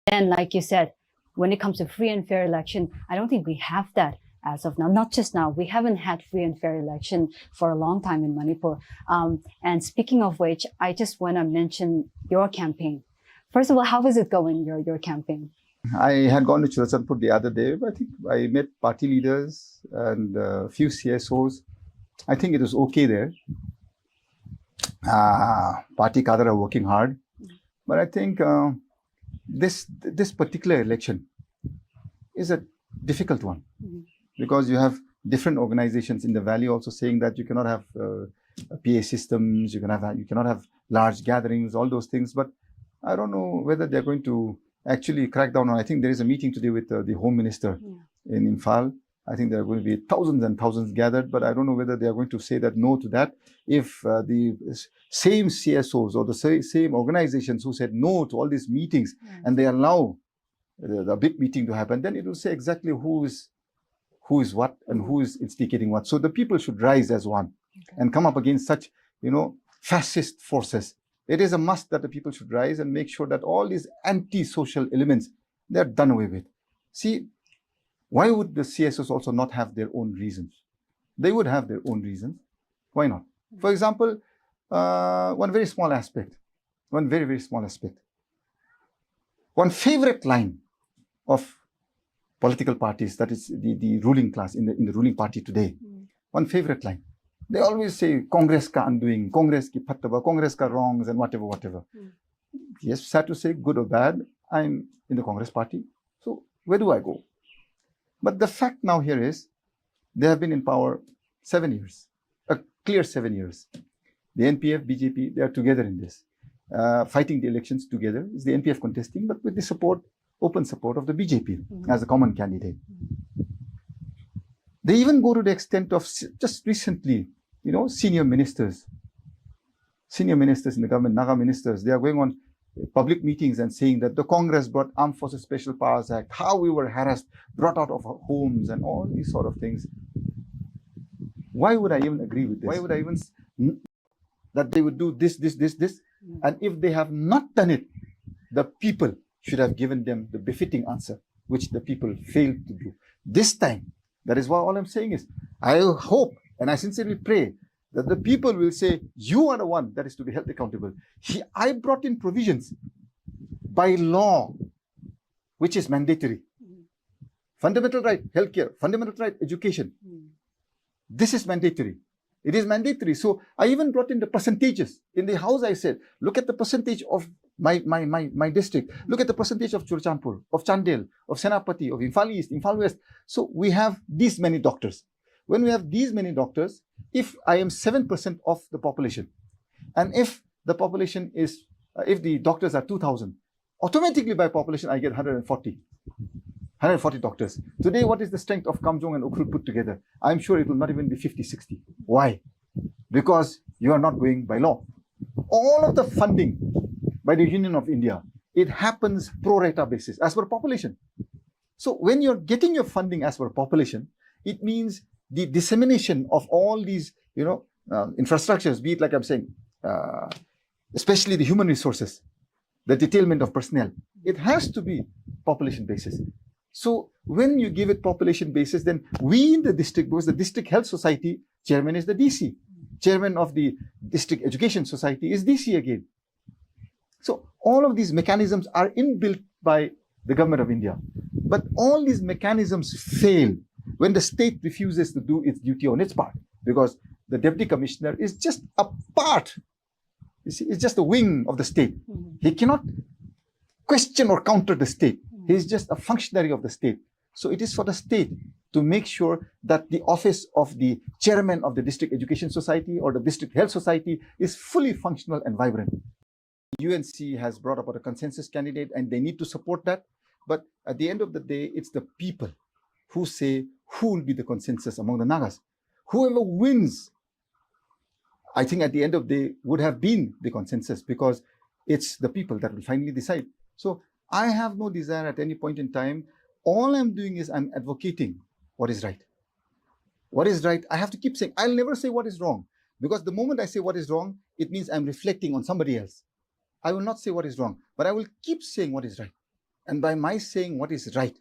And like you said, when it comes to free and fair election, I don't think we have that as of now. Not just now, we haven't had free and fair election for a long time in Manipur. And speaking of which, I just want to mention your campaign. First of all, how is it going, your campaign? I had gone to Churachandpur the other day. I think I met party leaders and a few CSOs. I think it was okay there. Party cadre are working hard. But I think this particular election is a difficult one because you have different organizations in the valley also saying that you cannot have PA systems, you cannot have large gatherings, all those things. But I don't know whether they're going to actually crack down on. I think there is a meeting today with the Home Minister in Imphal. I think there are going to be thousands and thousands gathered, but I don't know whether they are going to say that no to that. If the same CSOs or the same organizations who said no to all these meetings and they allow the big meeting to happen, then it will say exactly who is what and who is instigating what. So the people should rise as one and come up against such, fascist forces. It is a must that the people should rise and make sure that all these anti-social elements, they're done away with. See, why would the CSOs also not have their own reasons? They would have their own reasons. Why not? For example, one very small aspect, one very, very small aspect. One favorite line of political parties, that is the ruling class in the ruling party today, one favorite line. They always say, Congress ka undoing, Congress ki phattaba, Congress ka wrongs and whatever. Yes, sad to say, good or bad, I'm in the Congress party. So where do I go? But the fact now here is, they have been in power 7 years, a clear 7 years. The NPF, BJP, they are together in this. Fighting the elections together. Is the NPF contesting, but with the support, open support of the BJP as a common candidate. They even go to the extent of just recently, senior ministers in the government, Naga ministers, they are going on public meetings and saying that the Congress brought Armed Forces Special Powers Act, how we were harassed, brought out of our homes and all these sort of things. Why would I even agree with this? Why would I even that they would do this? And if they have not done it, the people should have given them the befitting answer, which the people failed to do. This time, that is why all I'm saying is, I hope and I sincerely pray that the people will say, you are the one that is to be held accountable. I brought in provisions by law, which is mandatory. Fundamental right, healthcare, fundamental right, education. This is mandatory. It is mandatory. So I even brought in the percentages. In the house I said, look at the percentage of my district. Look at the percentage of Churachandpur, of Chandel, of Senapati, of Imphal East, Imphal West. So we have these many doctors. When we have these many doctors, if I am 7% of the population, and if the population is, if the doctors are 2,000, automatically by population I get 140 doctors. Today, what is the strength of Kamjong and Ukhrul put together? I'm sure it will not even be 50, 60. Why? Because you are not going by law. All of the funding by the Union of India, it happens pro rata basis, as per population. So when you're getting your funding as per population, it means the dissemination of all these, infrastructures, be it like I'm saying, especially the human resources, the detailment of personnel, it has to be population basis. So when you give it population basis, then we in the district, because the district health society chairman is the DC, chairman of the district education society is DC again. So all of these mechanisms are inbuilt by the government of India. But all these mechanisms fail when the state refuses to do its duty on its part, because the deputy commissioner is just a part. You see, it's just a wing of the state. He cannot question or counter the state. He is just a functionary of the state. So it is for the state to make sure that the office of the chairman of the district education society or the district health society is fully functional and vibrant. UNC has brought about a consensus candidate and they need to support that. But at the end of the day, it's the people who say who will be the consensus among the Nagas. Whoever wins, I think at the end of the day would have been the consensus, because it's the people that will finally decide. So I have no desire at any point in time. All I'm doing is I'm advocating what is right. What is right, I have to keep saying. I'll never say what is wrong, because the moment I say what is wrong, it means I'm reflecting on somebody else. I will not say what is wrong, but I will keep saying what is right. And by my saying what is right,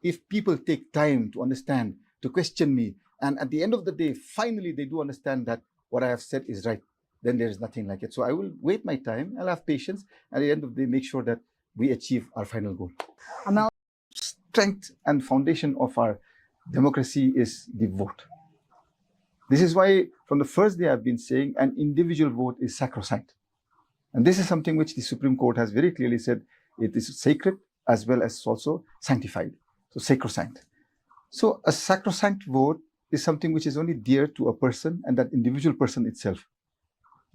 if people take time to understand, to question me, and at the end of the day, finally they do understand that what I have said is right, then there is nothing like it. So I will wait my time, I'll have patience, and at the end of the day, make sure that we achieve our final goal. Amal, Strength and foundation of our democracy is the vote. This is why from the first day I've been saying an individual vote is sacrosanct. And this is something which the Supreme Court has very clearly said it is sacred as well as also sanctified. So sacrosanct. So a sacrosanct vote is something which is only dear to a person and that individual person itself.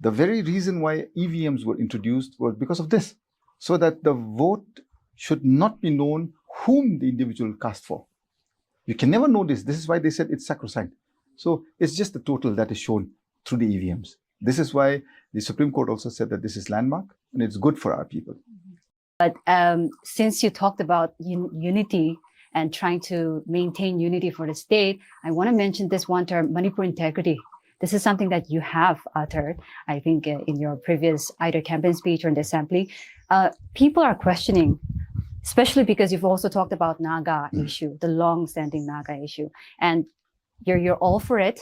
The very reason why EVMs were introduced was because of this, so that the vote should not be known whom the individual cast for. You can never know this. This is why they said it's sacrosanct. So it's just the total that is shown through the EVMs. This is why the Supreme Court also said that this is landmark and it's good for our people. but since you talked about unity and trying to maintain unity for the state, I want to mention this one term, Manipur integrity. This is something that you have uttered, I think, in your previous either campaign speech or in the assembly. People are questioning, especially because you've also talked about Naga issue, the long-standing Naga issue, and you're all for it,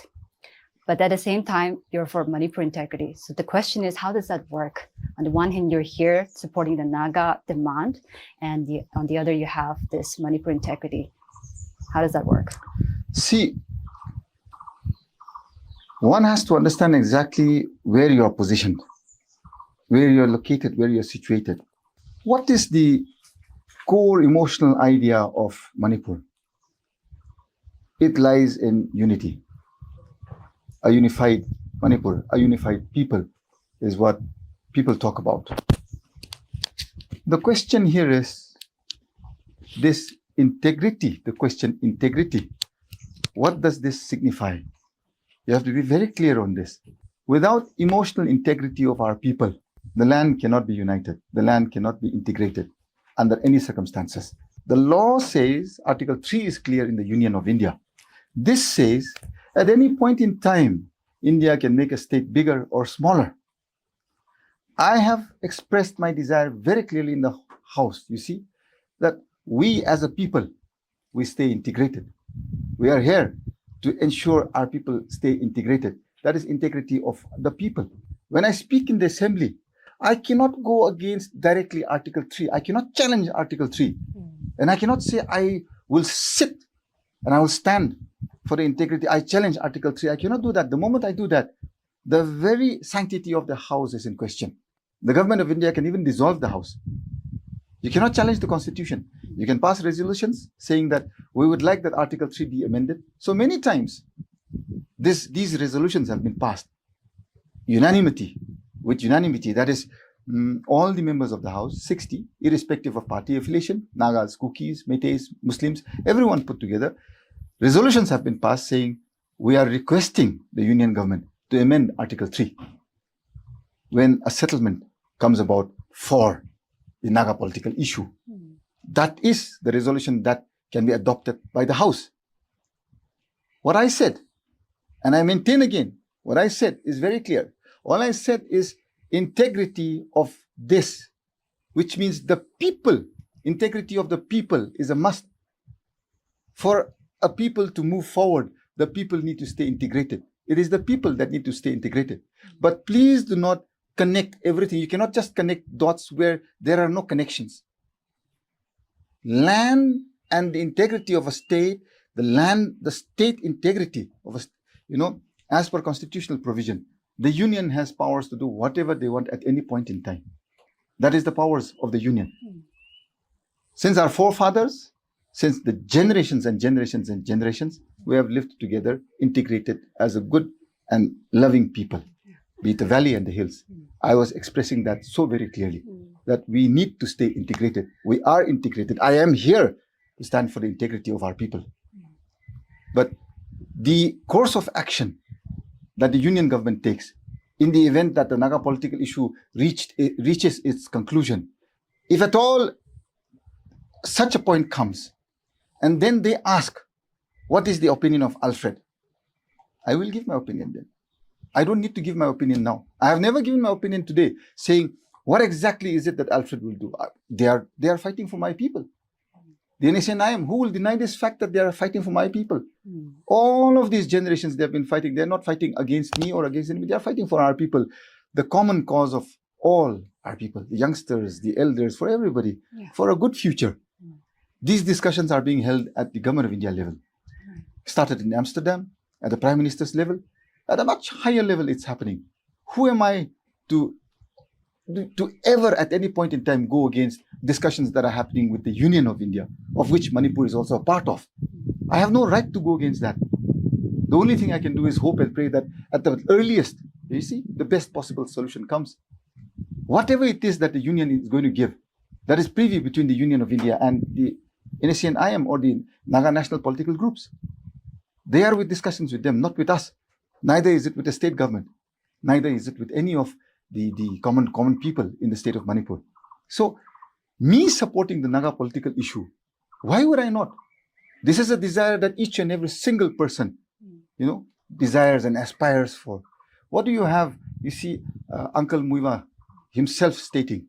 but at the same time, you're for Manipur integrity. So the question is, how does that work? On the one hand, you're here supporting the Naga demand, and on the other, you have this Manipur integrity. How does that work? See, one has to understand exactly where you are positioned, where you're located, where you're situated. What is the core emotional idea of Manipur? It lies in unity. A unified Manipur, a unified people is what people talk about. The question here is this integrity, the question integrity. What does this signify? You have to be very clear on this. Without emotional integrity of our people, the land cannot be united. The land cannot be integrated under any circumstances. The law says, Article 3 is clear in the Union of India. This says, at any point in time, India can make a state bigger or smaller. I have expressed my desire very clearly in the House, you see, that we as a people, we stay integrated. We are here to ensure our people stay integrated. That is integrity of the people. When I speak in the assembly, I cannot go against directly Article 3. I cannot challenge Article 3. And I cannot say I will sit and I will stand for the integrity. I challenge Article 3. I cannot do that. The moment I do that, the very sanctity of the House is in question. The government of India can even dissolve the House. You cannot challenge the Constitution. You can pass resolutions saying that we would like that Article 3 be amended. So many times, these resolutions have been passed. Unanimity, with unanimity, that is all the members of the House, 60, irrespective of party affiliation, Nagas, Kukis, Meiteis, Muslims, everyone put together. Resolutions have been passed saying we are requesting the Union government to amend Article 3 when a settlement comes about for the Naga political issue. That is the resolution that can be adopted by the House. What I said, and I maintain again, what I said is very clear. All I said is integrity of this, which means the people, integrity of the people is a must. For a people to move forward, the people need to stay integrated. It is the people that need to stay integrated. But please do not connect everything. You cannot just connect dots where there are no connections. Land and the integrity of a state, the state integrity of a, as per constitutional provision, the union has powers to do whatever they want at any point in time. That is the powers of the union. Since our forefathers, since the generations and generations and generations, we have lived together, integrated as a good and loving people, be it the valley and the hills. I was expressing that so very clearly, that we need to stay integrated. We are integrated. I am here to stand for the integrity of our people. But the course of action that the union government takes in the event that the Naga political issue reaches its conclusion, if at all such a point comes, and then they ask, what is the opinion of Alfred? I will give my opinion then. I don't need to give my opinion now. I have never given my opinion today saying, What exactly is it that Alfred will do? They are fighting for my people. The NSNIM, who will deny this fact that they are fighting for my people? All of these generations they have been fighting. They're not fighting against me or against anybody. They are fighting for our people. The common cause of all our people, the youngsters, the elders, for everybody, for a good future. These discussions are being held at the Government of India level. Started in Amsterdam, at the Prime Minister's level. At a much higher level, it's happening. Who am I to ever at any point in time go against discussions that are happening with the Union of India, of which Manipur is also a part of? I have no right to go against that. The only thing I can do is hope and pray that at the earliest, you see, the best possible solution comes. Whatever it is that the Union is going to give, that is privy between the Union of India and the NSCN-IM or the Naga national political groups. They are with discussions with them, not with us. Neither is it with the state government. Neither is it with any of the common people in the state of Manipur. So, me supporting the Naga political issue, why would I not? This is a desire that each and every single person, desires and aspires for. What do you have? You see, Uncle Muiwa himself stating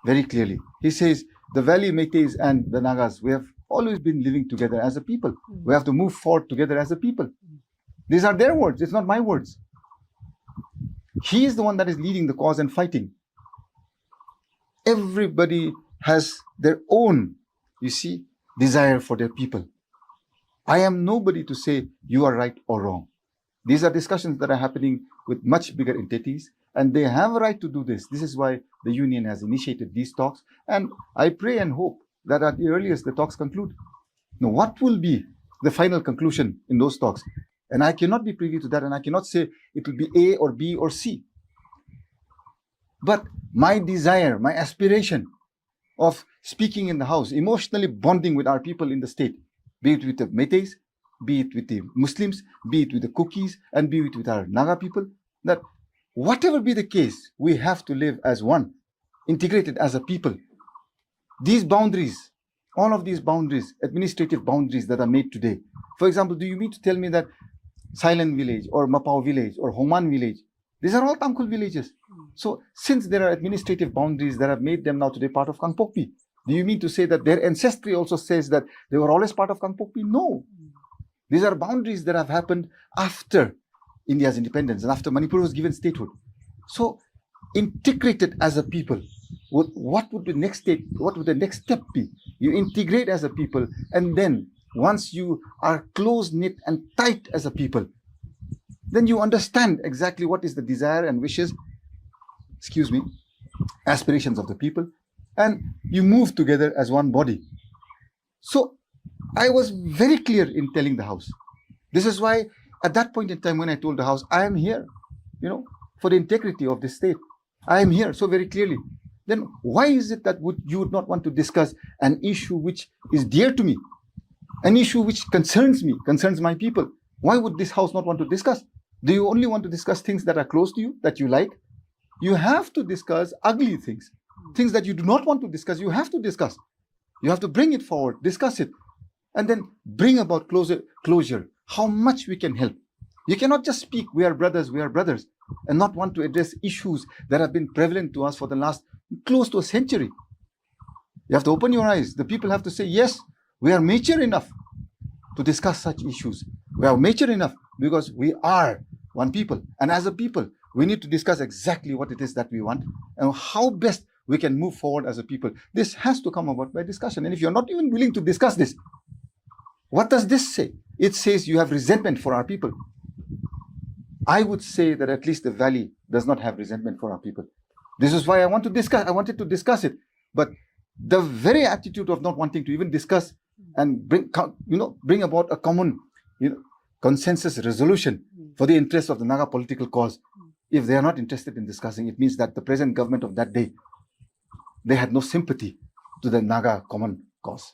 very clearly. He says, the Valley Meiteis and the Nagas, we have always been living together as a people. We have to move forward together as a people. These are their words. It's not my words. He is the one that is leading the cause and fighting. Everybody has their own, desire for their people. I am nobody to say you are right or wrong. These are discussions that are happening with much bigger entities, and they have a right to do this. This is why the union has initiated these talks, and I pray and hope that at the earliest the talks conclude. Now, what will be the final conclusion in those talks? And I cannot be privy to that, and I cannot say it will be A or B or C. But my desire, my aspiration of speaking in the house, emotionally bonding with our people in the state, be it with the Meiteis, be it with the Muslims, be it with the Kukis, and be it with our Naga people, that whatever be the case, we have to live as one, integrated as a people. These boundaries, all of these boundaries, administrative boundaries that are made today. For example, do you mean to tell me that Silent Village or Mapao Village or Hongman Village, these are all Tangkhul villages. So since there are administrative boundaries that have made them now today part of Kangpokpi, do you mean to say that their ancestry also says that they were always part of Kangpokpi? No. These are boundaries that have happened after India's independence and after Manipur was given statehood. So integrated as a people, what would the next state, what would the next step be? You integrate as a people, and then once you are close-knit and tight as a people, then you understand exactly what is the desire and wishes, aspirations of the people, and you move together as one body. So I was very clear in telling the House. This is why at that point in time when I told the House, I am here, for the integrity of the state. I am here so very clearly. Then why is it that you would not want to discuss an issue which is dear to me? An issue which concerns me, concerns my people. Why would this House not want to discuss? Do you only want to discuss things that are close to you, that you like? You have to discuss ugly things. Things that you do not want to discuss, you have to discuss. You have to bring it forward, discuss it, and then bring about closure, how much we can help. You cannot just speak, we are brothers, and not want to address issues that have been prevalent to us for the last close to a century. You have to open your eyes. The people have to say, yes, we are mature enough to discuss such issues. We are mature enough because we are one people. And as a people, we need to discuss exactly what it is that we want and how best we can move forward as a people. This has to come about by discussion. And if you're not even willing to discuss this, what does this say? It says you have resentment for our people. I would say that at least the Valley does not have resentment for our people. This is why I wanted to discuss it. But the very attitude of not wanting to even discuss and bring about a common consensus resolution for the interest of the Naga political cause, if they are not interested in discussing, it means that the present government of that day, they had no sympathy to the Naga common cause.